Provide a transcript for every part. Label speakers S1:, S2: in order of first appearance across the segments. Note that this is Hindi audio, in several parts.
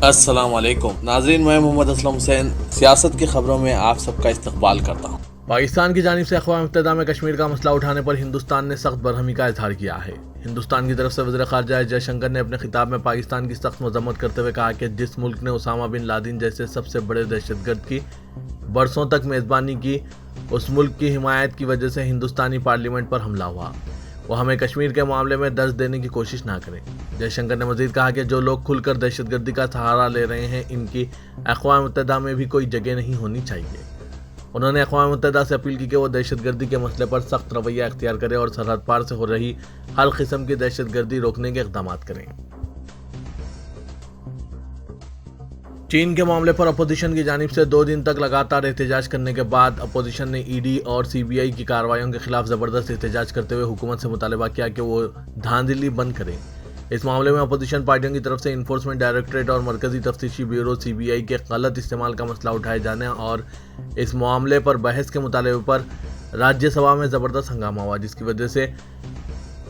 S1: अस्सलाम वालेकुम नाजरीन, मैं मोहम्मद असलम हुसैन सियासत की खबरों में आप सबका इस्तकबाल करता हूँ।
S2: पाकिस्तान की जानिब से अक़वाम मुत्तहिदा में कश्मीर का मसला उठाने पर हिंदुस्तान ने सख्त बरहमी का इजहार किया है। हिंदुस्तान की तरफ से वज़ीर ख़ारजा जयशंकर ने अपने खिताब में पाकिस्तान की सख्त मजम्मत करते हुए कहा कि जिस मुल्क ने उसामा बिन लादेन जैसे सबसे बड़े दहशतगर्द की बरसों तक मेज़बानी की, उस मुल्क की हिमायत की वजह से हिंदुस्तानी पार्लियामेंट पर हमला हुआ। वो हमें कश्मीर के मामले में दर्ज देने की कोशिश ना करें। जयशंकर ने मजीद कहा कि जो लोग खुलकर दहशतगर्दी का सहारा ले रहे हैं, इनकी अक़वाम मुत्तहिदा में भी कोई जगह नहीं होनी चाहिए। उन्होंने अक़वाम मुत्तहिदा से अपील की कि वो दहशतगर्दी के मसले पर सख्त रवैया अख्तियार करे और सरहद पार से हो रही हर किस्म की दहशतगर्दी रोकने के इक़दाम करें। चीन के मामले पर अपोजिशन की जानिब से 2 दिन तक लगातार एहतजाज करने के बाद अपोजिशन ने ईडी और सीबीआई की कार्रवाइयों के खिलाफ ज़बरदस्त एहतजाज करते हुए हुकूमत से मुतालबा किया कि वो धांधली बंद करें। इस मामले में अपोजिशन पार्टियों की तरफ से इन्फोर्समेंट डायरेक्टरेट और मरकजी तफ्तीशी ब्यूरो सीबीआई के गलत इस्तेमाल का मसला उठाए जाने और इस मामले पर बहस के मुतालबे पर राज्यसभा में ज़बरदस्त हंगामा हुआ, जिसकी वजह से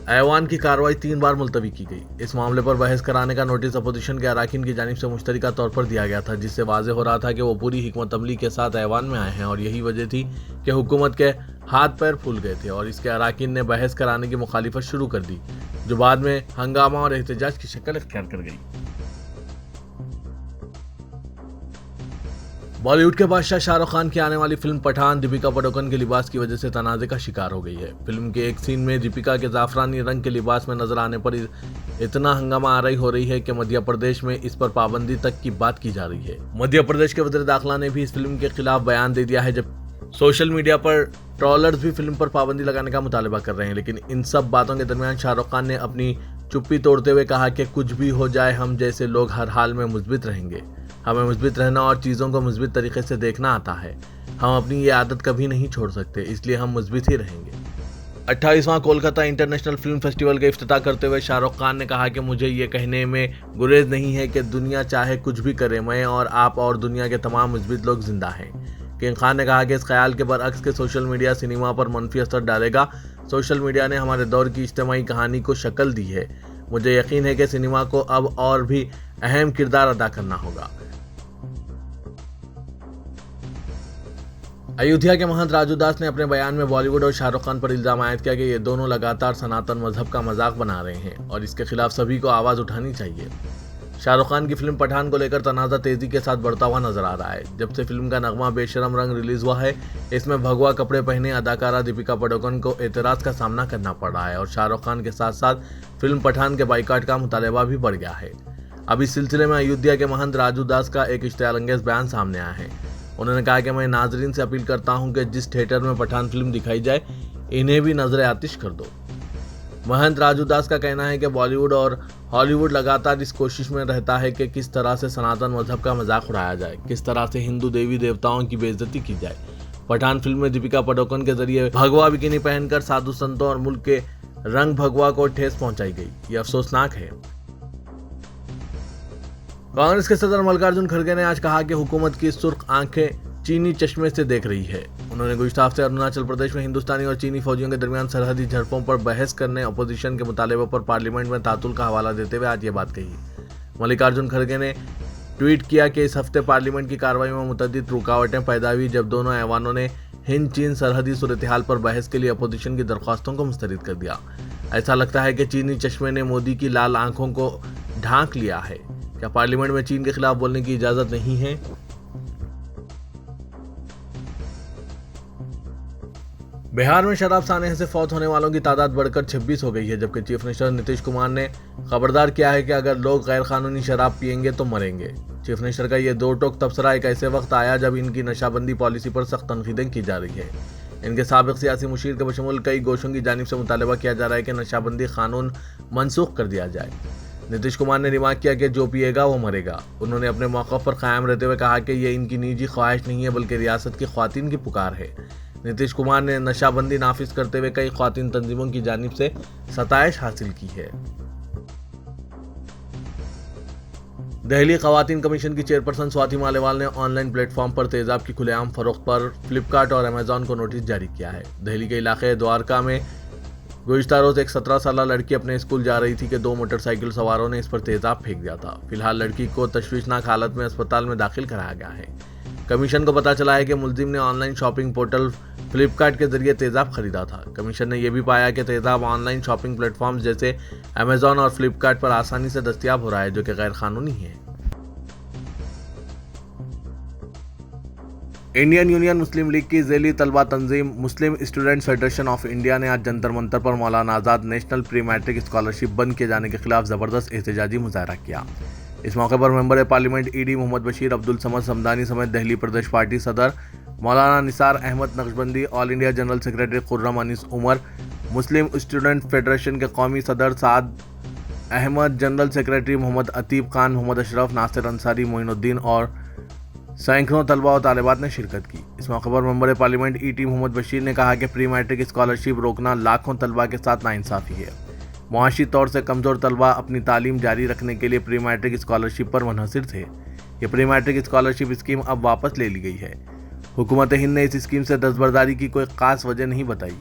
S2: ऐवान की कार्रवाई 3 बार मुलतवी की गई। इस मामले पर बहस कराने का नोटिस अपोजिशन के अराकीन की जानिब से मुश्तरका तौर पर दिया गया था, जिससे वाज़ेह हो रहा था कि वो पूरी हिकमत अमली के साथ ऐवान में आए हैं और यही वजह थी कि हुकूमत के हाथ पैर फूल गए थे और इसके अराकीन ने बहस कराने की मुखालिफत शुरू कर दी, जो बाद में हंगामा और एहतजाज की शक्ल इख्तियार कर गई। बॉलीवुड के बादशाह शाहरुख खान की आने वाली फिल्म पठान दीपिका पादुकोण के लिबास की वजह से तनाज़े का शिकार हो गई है। फिल्म के एक सीन में दीपिका के ज़ाफ़रानी रंग के लिबास में नजर आने पर इतना हंगामा आ रही हो रही है कि मध्य प्रदेश में इस पर पाबंदी तक की बात की जा रही है। मध्य प्रदेश के वज़ीर दाखिला ने भी इस फिल्म के खिलाफ बयान दे दिया है, जब सोशल मीडिया पर ट्रोलर्स भी फिल्म पर पाबंदी लगाने का मुतालबा कर रहे हैं। लेकिन इन सब बातों के दरमियान शाहरुख खान ने अपनी चुप्पी तोड़ते हुए कहा कि कुछ भी हो जाए, हम जैसे लोग हर हाल में मुस्बित रहेंगे। हमें मुस्बित रहना और चीज़ों को मुस्बित तरीके से देखना आता है। हम अपनी ये आदत कभी नहीं छोड़ सकते, इसलिए हम मुस्बित ही रहेंगे। 28वां कोलकाता इंटरनेशनल फिल्म फेस्टिवल का इफ्तिताह करते हुए शाहरुख खान ने कहा कि मुझे ये कहने में गुरेज नहीं है कि दुनिया चाहे कुछ भी करे, मैं और आप और दुनिया के तमाम मुस्बित लोग जिंदा हैं। किंग खान ने कहा कि इस ख्याल के बरअक्स के सोशल मीडिया सिनेमा पर मनफी असर डालेगा। सोशल मीडिया ने हमारे दौर की इज्तिमाई कहानी को शक्ल दी है। मुझे यकीन है कि सिनेमा को अब और भी अहम किरदार अदा करना होगा। अयोध्या के महंत राजू दास ने अपने बयान में बॉलीवुड और शाहरुख खान पर इल्जाम आयद किया कि ये दोनों लगातार सनातन मजहब का मजाक बना रहे हैं और इसके खिलाफ सभी को आवाज़ उठानी चाहिए। शाहरुख खान की फिल्म पठान को लेकर तनाज़ा तेजी के साथ बढ़ता हुआ नजर आ रहा है। जब से फिल्म का नगमा बेशरम रंग रिलीज हुआ है, इसमें भगवा कपड़े पहने अदाकारा दीपिका पादुकोण को एतराज़ का सामना करना पड़ रहा है और शाहरुख खान के साथ साथ फिल्म पठान के बाइकाट का मुतालबा भी बढ़ गया है। अब इस सिलसिले में अयोध्या के महंत राजू दास का एक इश्तियालंगेज बयान सामने आया है। उन्होंने कहा कि मैं नाजरीन से अपील करता हूं कि जिस थिएटर में पठान फिल्म दिखाई जाए, इन्हें भी नजर आतिश कर दो। महंत राजू दास का कहना है कि बॉलीवुड और हॉलीवुड लगातार इस कोशिश में रहता है कि किस तरह से सनातन मजहब का मजाक उड़ाया जाए, किस तरह से हिंदू देवी देवताओं की बेइज्जती की जाए। पठान फिल्म में दीपिका पादुकोण के जरिए भगवा बिकिनी पहनकर साधु संतों और मुल्क के रंग भगवा को ठेस पहुंचाई गई। यह अफसोसनाक है। कांग्रेस के सदर मल्लिकार्जुन खड़गे ने आज कहा कि हुकूमत की सुर्ख आंखें चीनी चश्मे से देख रही है। उन्होंने गुज़श्ता हफ्ते अरुणाचल प्रदेश में हिंदुस्तानी और चीनी फौजियों के दरमियान सरहदी झड़पों पर बहस करने अपोजिशन के मुतालबे पर पार्लियामेंट में तातुल का हवाला देते हुए आज ये बात कही। मल्लिकार्जुन खड़गे ने ट्वीट किया कि इस हफ्ते पार्लियामेंट की कार्रवाई में मुतअद्दिद रुकावटें पैदा हुई जब दोनों ऐवानों ने हिंद चीन सरहदी सूरत-ए-हाल पर बहस के लिए अपोजिशन की दरख्वास्तों को मुस्तरद कर दिया। ऐसा लगता है कि चीनी चश्मे ने मोदी की लाल आंखों को ढांक लिया है। क्या पार्लियामेंट में चीन के खिलाफ बोलने की इजाजत नहीं है? बिहार में शराब साने से फौत होने वालों की तादाद बढ़कर 26 हो गई है, जबकि चीफ मिनिस्टर नीतीश कुमार ने खबरदार किया है कि अगर लोग गैर कानूनी शराब पिएंगे तो मरेंगे। चीफ मिनिस्टर का यह दो टोक तबसरा एक ऐसे वक्त आया जब इनकी नशाबंदी पॉलिसी पर सख्त तनकीदें की जा रही है। इनके साबिक सियासी मुशीर के बशमूल कई गोशों की जानिब से मुतालबा किया जा रहा है कि नशाबंदी कानून मनसूख कर दिया जाए। नीतीश कुमार ने रिमार्क किया कि जो पिएगा वो मरेगा। उन्होंने अपने मौक़िफ़ पर कायम रहते हुए कहा कि ये इनकी निजी ख्वाहिश नहीं है बल्कि रियासत की ख्वातीन की पुकार है। नीतीश कुमार ने नशाबंदी नाफिज करते हुए कई ख्वातीन तंजीमों की जानिब से सताइश हासिल की है। दिल्ली ख्वातीन कमीशन की चेयरपर्सन स्वाति मालेवाल ने ऑनलाइन प्लेटफॉर्म पर तेजाब की खुलेआम फरोख्त पर फ्लिपकार्ट और अमेजॉन को नोटिस जारी किया है। दिल्ली के इलाके द्वारका में गुज़िश्ता रोज़ एक 17 साल लड़की अपने स्कूल जा रही थी कि 2 मोटरसाइकिल सवारों ने इस पर तेज़ाब फेंक दिया था। फिलहाल लड़की को तशवीशनाक हालत में अस्पताल में दाखिल कराया गया है। कमीशन को पता चला है कि मुलजिम ने ऑनलाइन शॉपिंग पोर्टल फ्लिपकार्ट के जरिए तेज़ाब खरीदा था। कमीशन ने यह भी पाया कि तेज़ाब ऑनलाइन शॉपिंग प्लेटफॉर्म्स जैसे अमेजॉन और फ्लिपकार्ट पर आसानी से दस्तयाब हो रहा है, जो कि गैर कानूनी है। इंडियन यूनियन मुस्लिम लीग की ज़ैली तलबा तंजीम मुस्लिम स्टूडेंट फेडरेशन ऑफ इंडिया ने आज जंतर मंतर पर मौलाना आज़ाद नेशनल प्री मैट्रिक स्कॉलरशिप बंद किए जाने के खिलाफ ज़बरदस्त एहतजाजी मुजाहरा किया। इस मौके पर member parliament ED Mohammed Basheer, Abdul Samad Samadani समेत दिल्ली प्रदेश पार्टी सदर Maulana Nisar Ahmad Naqshbandi, all India general secretary Khurram Anees Umar, Muslim student federation के कौमी सदर साद अहमद, जनरल सेक्रेटरी मोहम्मद अतीब खान, मोहम्मद अशरफ, नासिर अंसारी, मोइनुद्दीन और सैकड़ों तलबा और तालिबात ने शिरकत की। इस मौके पर member parliament E Mohammed Basheer ने कहा कि प्री मैट्रिक स्कॉलरशिप रोकना लाखों तलबा के साथ नाइंसाफ़ी है। मुआशी तौर से कमज़ोर तलबा अपनी तालीम जारी रखने के लिए प्री मैट्रिक स्कॉलरशिप पर मुनहसिर थे। ये प्री मैट्रिक स्कॉलरशिप स्कीम अब वापस ले ली गई है। हुकूमत हिंद ने इस स्कीम से दस्तबरदारी की कोई ख़ास वजह नहीं बताई।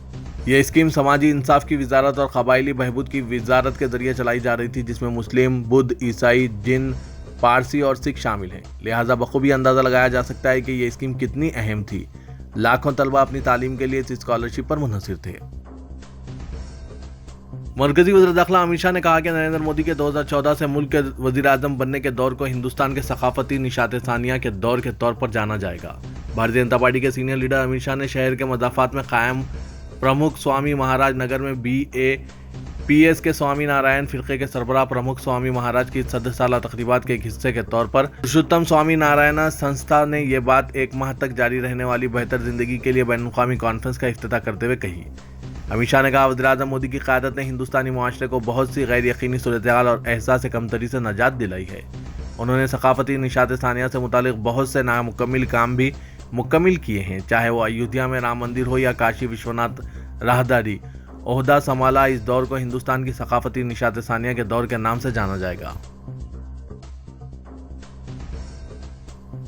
S2: यह स्कीम समाजी इंसाफ की वजारत और कबायली बहबूद की वजारत के जरिए चलाई जा रही थी, जिसमें मुस्लिम, बुद्ध, ईसाई, जिन, पारसी और सिख शामिल हैं। लिहाजा बखूबी अंदाज़ा लगाया जा सकता है कि ये स्कीम कितनी अहम थी। लाखों तलबा अपनी तालीम के लिए इस स्कॉलरशिप पर मुनहसिर थे। मरकजी वज़ीर दाखिला अमित शाह ने कहा कि नरेंद्र मोदी के 2014 से मुल्क के वज़ीर आज़म बनने के दौर को हिंदुस्तान के सकाफती निशात सानिया के दौर के तौर पर जाना जाएगा। भारतीय जनता पार्टी के सीनियर लीडर अमित शाह ने शहर के मज़ाफ़ात में कायम प्रमुख स्वामी महाराज नगर में BAPS के स्वामी नारायण फ़िरक़े के सरबराह प्रमुख स्वामी महाराज की 100 साला तक़रीबात के एक हिस्से के तौर पर पुरुषोत्तम स्वामी नारायण संस्था ने यह बात 1 माह तक जारी रहने वाली बेहतर ज़िंदगी के लिए बैनुल-अक़वामी कॉन्फ्रेंस का इफ्तिताह करते हुए कही। अमित शाह ने कहा, वज़ीर आज़म मोदी की क़यादत ने हिंदुस्तानी मुआशरे को बहुत सी गैर यकीनी सूरत-ए-हाल और एहसास कमतरी से नजात दिलाई है। उन्होंने सकाफती निशात सानिया से मुतालिक बहुत से नामुकम्मिल काम भी मुकम्मिल किए हैं, चाहे वो अयोध्या में राम मंदिर हो या काशी विश्वनाथ राहदारी। ओहदा संभाला, इस दौर को हिंदुस्तान की सकाफती निशात सानिया के दौर के नाम से जाना जाएगा।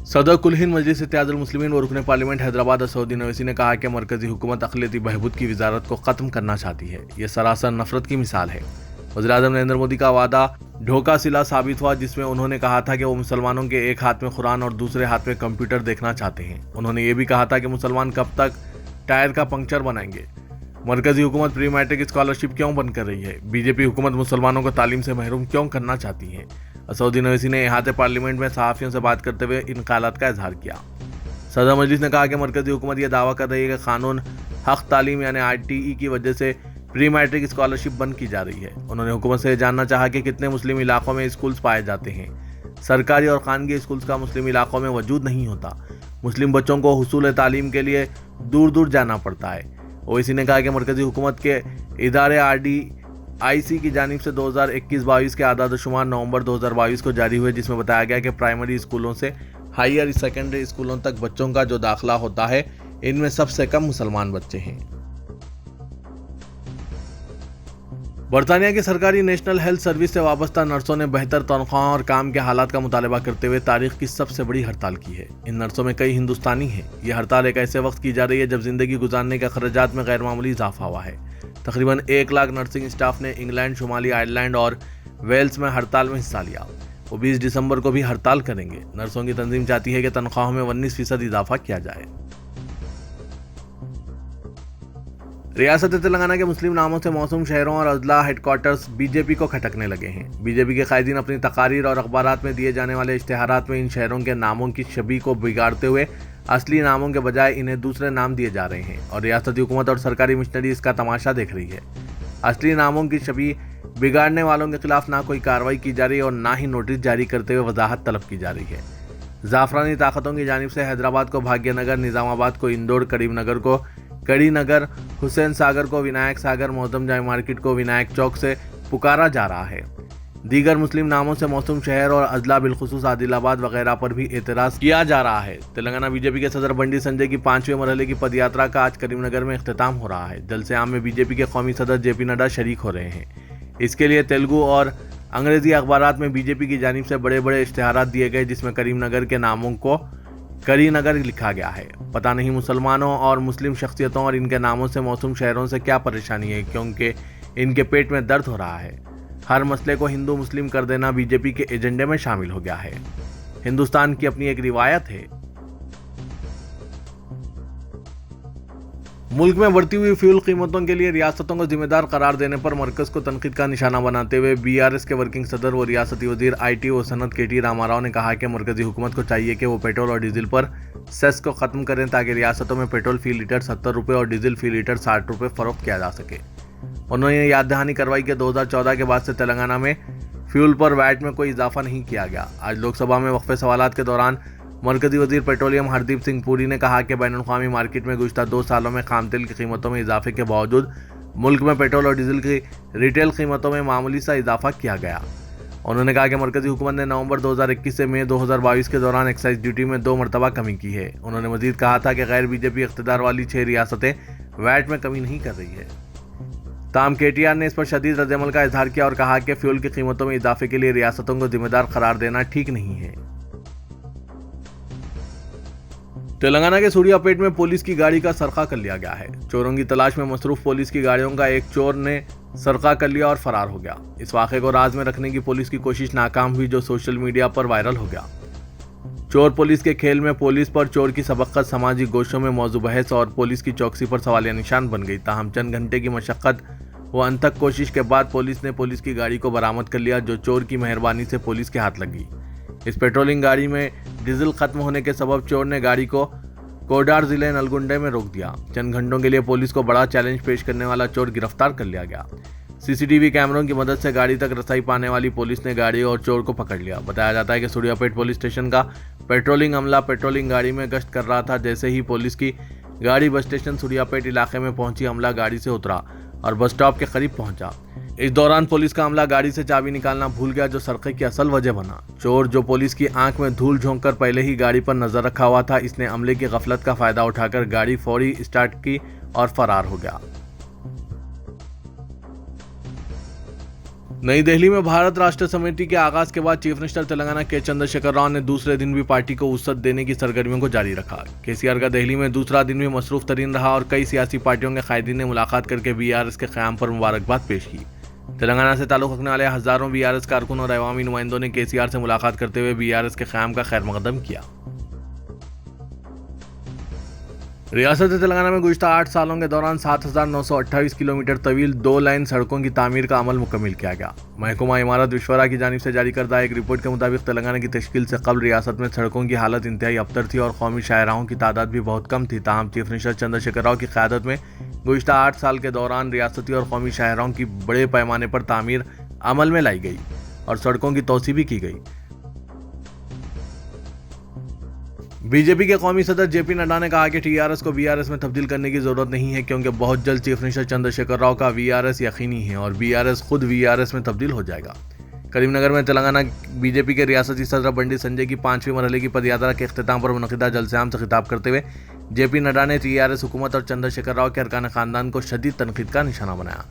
S2: सदर कुल हिंद मजलिस इत्तेहादुल मुस्लिमीन व रुकन पार्लियामेंट हैदराबाद असदुद्दीन ओवैसी ने कहा कि मरकजी हुकूमत अक़लियती बहबूद की वजारत को ख़त्म करना चाहती है। यह सरासर नफरत की मिसाल है। वज़ीर आज़म नरेंद्र मोदी का वादा ढोका सिला साबित हुआ, जिसमें उन्होंने कहा था कि वो मुसलमानों के एक हाथ में कुरान और दूसरे हाथ में कंप्यूटर देखना चाहते हैं। उन्होंने ये भी कहा था कि मुसलमान कब तक टायर का पंक्चर बनाएंगे। मरकजी हुकूमत प्री मैट्रिक स्कॉलरशिप क्यों बंद कर रही है? बीजेपी हुकूमत मुसलमानों को तालीम से महरूम क्यों करना चाहती है? असदुद्दीन ओवैसी ने इहाते पार्लियामेंट में सहाफ़ियों से बात करते हुए इन ख़यालात का इजहार किया। सदर मजलिस ने कहा कि मरकजी हुकूमत यह दावा कर रही है कि कानून हक तालीम यानी RTE की वजह से प्री मैट्रिक स्कॉलरशिप बंद की जा रही है। उन्होंने हुकूमत से जानना चाहा कि कितने मुस्लिम इलाकों में स्कूल्स पाए जाते हैं। सरकारी और खानगी स्कूल्स का मुस्लिम इलाकों में वजूद नहीं होता। मुस्लिम बच्चों को हुसूल तालीम के लिए दूर दूर जाना पड़ता है। ओवैसी ने कहा कि मरकजी हुकूमत के इदारे RDIC की जानिब से 2021-22 के आदाद-ओ-शुमार नवंबर 2022 को जारी हुए, जिसमें बताया गया कि प्राइमरी स्कूलों से हायर सेकेंडरी स्कूलों तक बच्चों का जो दाखिला होता है, इनमें सबसे कम मुसलमान बच्चे हैं। बरतानिया की सरकारी नेशनल हेल्थ सर्विस से वाबस्ता नर्सों ने बेहतर तनख्वाहों और काम के हालात का मुतालबा करते हुए तारीख की सबसे बड़ी हड़ताल की है। इन नर्सों में कई हिंदुस्तानी हैं। यह हड़ताल एक ऐसे वक्त की जा रही है जब जिंदगी गुजारने के अखराजात में गैर मामूली इजाफा हुआ है। तकरीबन 1 लाख नर्सिंग स्टाफ ने इंग्लैंड, शुमाली आयरलैंड और वेल्स में हड़ताल में हिस्सा लिया। वो 20 दिसंबर को भी हड़ताल करेंगे। नर्सों की तंजीम चाहती है कि तनख्वाहों में 19% इजाफा किया जाए। रियासत तेलंगाना के मुस्लिम नामों से मौसूम शहरों और अजला हेडक्वार्टर्स बीजेपी को खटकने लगे हैं। बीजेपी के कायदीन अपनी तकारीर और अखबारात में दिए जाने वाले इश्तिहारात में इन शहरों के नामों की छवि को बिगाड़ते हुए असली नामों के बजाय इन्हें दूसरे नाम दिए जा रहे हैं और रियासती हुकूमत और सरकारी मिशनरी इसका तमाशा देख रही है। असली नामों की छवि बिगाड़ने वालों के खिलाफ ना कोई कार्रवाई की जा रही है और ना ही नोटिस जारी करते हुए वजाहत तलब की जा रही है। जाफरानी ताकतों की जानिब से हैदराबाद को भाग्यनगर, निज़ामाबाद को इंदौर, करीमनगर को कड़ी नगर, हुसैन सागर को विनायक सागर, मोहतम जाय मार्केट को विनायक चौक से पुकारा जा रहा है। दीगर मुस्लिम नामों से मौसूम शहर और अजला बिलखुसूस आदिलाबाद वगैरह पर भी एतराज़ किया जा रहा है। तेलंगाना बीजेपी के सदर बंडी संजय की 5वें मरहले की पदयात्रा का आज करीमनगर में इख्तिताम हो रहा है। जलसे आम में बीजेपी के कौमी सदर JP नड्डा शरीक हो रहे हैं। इसके लिए तेलुगु और अंग्रेजी अखबारात में बीजेपी की जानिब से बड़े बड़े इश्तिहारात दिए गए, जिसमें करीमनगर के नामों को करीनगर लिखा गया है। पता नहीं मुसलमानों और मुस्लिम शख्सियतों और इनके नामों से मौसूम शहरों से क्या परेशानी है, क्योंकि इनके पेट में दर्द हो रहा है। हर मसले को हिंदू मुस्लिम कर देना बीजेपी के एजेंडे में शामिल हो गया है। हिंदुस्तान की अपनी एक रिवायत है। मुल्क में बढ़ती हुई फ्यूल कीमतों के लिए रियासतों को जिम्मेदार करार देने पर मरकज को तनकीद का निशाना बनाते हुए बीआरएस के वर्किंग सदर व रियासती वजीर आईटी व सनत केटी रामाराव ने कहा कि मरकजी हुकूमत को चाहिए कि वो पेट्रोल और डीजल पर सेस को खत्म करें ताकि रियासतों में पेट्रोल फी लीटर 70 रुपये और डीजल फी लीटर 60 रुपये फरोख्त किया जा सके। उन्होंने याद दहानी करवाई कि 2014 के बाद से तेलंगाना में फ्यूल पर वैट में कोई इजाफा नहीं किया गया। आज लोकसभा में वक्फे सवालात के दौरान मरकजी वजीर पेट्रोलियम हरदीप सिंह पुरी ने कहा कि बैनुल-अक़वामी मार्केट में गुज़श्ता 2 सालों में खाम तेल की कीमतों में इजाफे के बावजूद मुल्क में पेट्रोल और डीजल की रिटेल कीमतों में मामूली सा इजाफा किया गया। उन्होंने कहा कि मरकजी हुकूमत ने नवंबर 2021 से मई 2022 के दौरान एक्साइज ड्यूटी में 2 मरतबा कमी की है। उन्होंने मजीद कहा था कि गैर बीजेपी इख्तियार वाली 6 रियासतें वैट में कमी नहीं कर रही है। ताम केटीआर ने इस पर शदीद रद्द-ए-अमल का इजहार किया और कहा कि फ्यूल की कीमतों में इजाफे के लिए रियासतों को जिम्मेदार करार देना ठीक नहीं है। तेलंगाना के सूर्यापेट में पुलिस की गाड़ी का सरका कर लिया गया है। चोरों की तलाश में मसरूफ पुलिस की गाड़ियों का एक चोर ने सरका कर लिया और फरार हो गया। इस वाक़े को राज में रखने की पुलिस की कोशिश नाकाम हुई, जो सोशल मीडिया पर वायरल हो गया। चोर पुलिस के खेल में पुलिस पर चोर की सबक़त समाजी गोशों में मौजू बहस और पुलिस की चौकसी पर सवालिया निशान बन गई। ताहम चंद घंटे की मशक्क़त व अनथक कोशिश के बाद पुलिस ने पुलिस की गाड़ी को बरामद कर लिया, जो चोर की मेहरबानी से पुलिस के हाथ लगी। इस पेट्रोलिंग गाड़ी में डीजल खत्म होने के सबब चोर ने गाड़ी को कोडार जिले नलगुंडे में रोक दिया। चंद घंटों के लिए पुलिस को बड़ा चैलेंज पेश करने वाला चोर गिरफ्तार कर लिया गया। सीसीटीवी कैमरों की मदद से गाड़ी तक रसाई पाने वाली पुलिस ने गाड़ी और चोर को पकड़ लिया। बताया जाता है कि सूर्यापेट पुलिस स्टेशन का पेट्रोलिंग अमला पेट्रोलिंग गाड़ी में गश्त कर रहा था। जैसे ही पुलिस की गाड़ी बस स्टेशन सूर्यापेट इलाके में पहुंची, अमला गाड़ी से उतरा और बस स्टॉप के करीब पहुंचा। इस दौरान पुलिस का अमला गाड़ी से चाबी निकालना भूल गया, जो सरके की असल वजह बना। चोर, जो पुलिस की आंख में धूल झोंक कर पहले ही गाड़ी पर नजर रखा हुआ था, इसने अमले की गफलत का फायदा उठाकर गाड़ी फौरी स्टार्ट की और फरार हो गया। नई दिल्ली में भारत राष्ट्र समिति के आगाज के बाद चीफ मिनिस्टर तेलंगाना के चंद्रशेखर राव ने दूसरे दिन भी पार्टी को वुसअत देने की सरगर्मियों को जारी रखा। केसीआर का दिल्ली में दूसरा दिन भी मसरूफ तरीन रहा और कई सियासी पार्टियों के कायदीन ने मुलाकात करके बीआरएस के क़याम पर मुबारकबाद पेश की। तेलंगाना से ताल्लुक़ रखने वाले हज़ारों बीआरएस कारकुन और अवामी नुमाइंदों ने केसीआर से मुलाकात करते हुए बीआरएस के क़याम का खैर मक़दम किया। रियासत तेलंगाना में गुज़श्ता 8 सालों के दौरान 7,928 किलोमीटर तवील 2 लाइन सड़कों की तामीर का अमल मुकम्मल किया गया। महकमा इमारत विश्वरा की जानिब से जारी करदा एक रिपोर्ट के मुताबिक तेलंगाना की तश्कील से कबल रियासत में सड़कों की हालत इंतहाई अबतर थी और कौमी शाहराहों की तादाद भी बहुत कम थी। ताहम चीफ मिनिस्टर चंद्रशेखर राव की क़यादत में गुज़श्ता 8 साल के दौरान रियासती और कौमी शाहराहों की बड़े पैमाने पर तामीर अमल में लाई गई और सड़कों की तोसी भी की गई। बीजेपी के कौमी सदर जेपी नड्डा ने कहा कि टीआरएस को बीआरएस में तब्दील करने की जरूरत नहीं है, क्योंकि बहुत जल्द चीफ मिनिस्टर चंद्रशेखर राव का वीआरएस यकीनी है और बीआरएस खुद वीआरएस में तब्दील हो जाएगा। करीमनगर में तेलंगाना बीजेपी के रियासती सदर बंडी संजय की 5वीं मरहले की पदयात्रा के अख्तिताम पर मुनक़िदा जलसे-आम से खिताब करते हुए जेपी नड्डा ने टीआरएस हुकूमत और चंद्रशेखर राव के अरकान ख़ानदान को शदीद तनकीद का निशाना बनाया।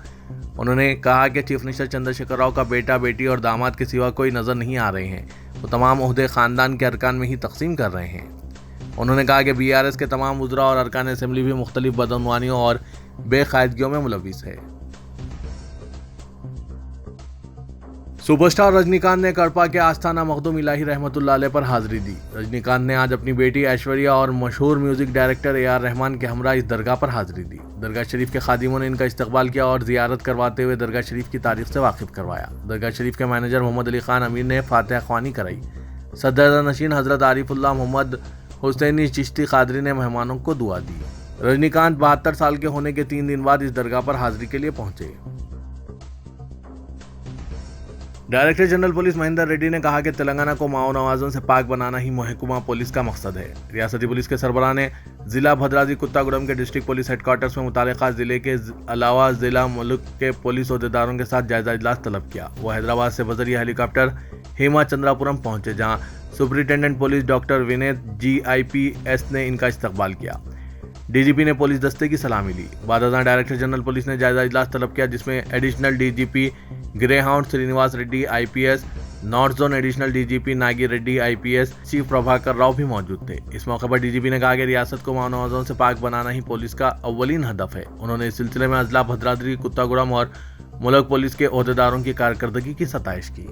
S2: उन्होंने कहा कि चीफ मिनिस्टर चंद्रशेखर राव का बेटा, बेटी और दामाद के सिवा कोई नज़र नहीं आ रहे हैं। वो तमाम ओहदे ख़ानदान के अरकान में ही तकसीम कर रहे हैं। उन्होंने कहा कि बीआरएस के तमाम वज़रा और अरकान असेंबली भी मुख्तलिफ बदअनवानियों और बेकायदगियों में मुलविस है। सुपरस्टार रजनीकांत ने कड़पा के आस्थाना मखदूम इलाही रहमतुल्लाह अलैह पर हाजिरी दी। रजनीकांत ने आज अपनी बेटी ऐश्वर्या और मशहूर म्यूजिक डायरेक्टर ए.आर. रहमान के हमरा इस दरगाह पर हाजिरी दी। दरगाह शरीफ के खादिमों ने इनका इस्तकबाल किया और ज़ियारत करवाते हुए दरगाह शरीफ की तारीख से वाकिफ करवाया। दरगाह शरीफ के मैनेजर मोहम्मद अली खान अमीर ने फातिहा ख्वानी कराई। सदर नशीन हज़रत आरिफुल्लाह मोहम्मद हुसैनी चिश्ती कादरी ने मेहमानों को दुआ दी। रजनीकांत 72 साल के होने के 3 दिन बाद इस दरगाह पर हाजिरी के लिए पहुंचे। Director general police Mahendra Reddy ने कहा कि तेलंगाना को माओ नवाजों से पाक बनाना ही महकमा पुलिस का मकसद है। रियासती पुलिस के सरबराह ने जिला भद्राजी कुत्तागुड़म के डिस्ट्रिक्ट पुलिस हेडक्वार्टर्स में मुतालिका जिले के अलावा जिला मुल्क के पुलिस अहदेदारों के साथ जायजा इजलास तलब किया। वो हैदराबाद से बजरिया हेलीकॉप्टर हेमा चंद्रापुरम पहुंचे, जहां सुपरिटेंडेंट पुलिस डॉक्टर विनय GIPS ने इनका इस्तकबाल किया। डीजीपी ने पुलिस दस्ते की सलामी ली। बाद डायरेक्टर जनरल पुलिस ने जायजा इजलास तलब किया, जिसमें additional DGP Greyhound Srinivas Reddy IPS, north zone additional DGP Nagi Reddy, IPS chief Prabhakar Rao भी मौजूद थे। इस मौके पर डीजीपी ने कहा कि रियासत को मानववादियों से पाक बनाना ही पुलिस का अव्वलीन हदफ है। उन्होंने इस सिलसिले में अजला, भद्राद्री, कुत्तागुड़म और मुलक पुलिस के ओहदेदारों की कारकर्दगी की सताइश की।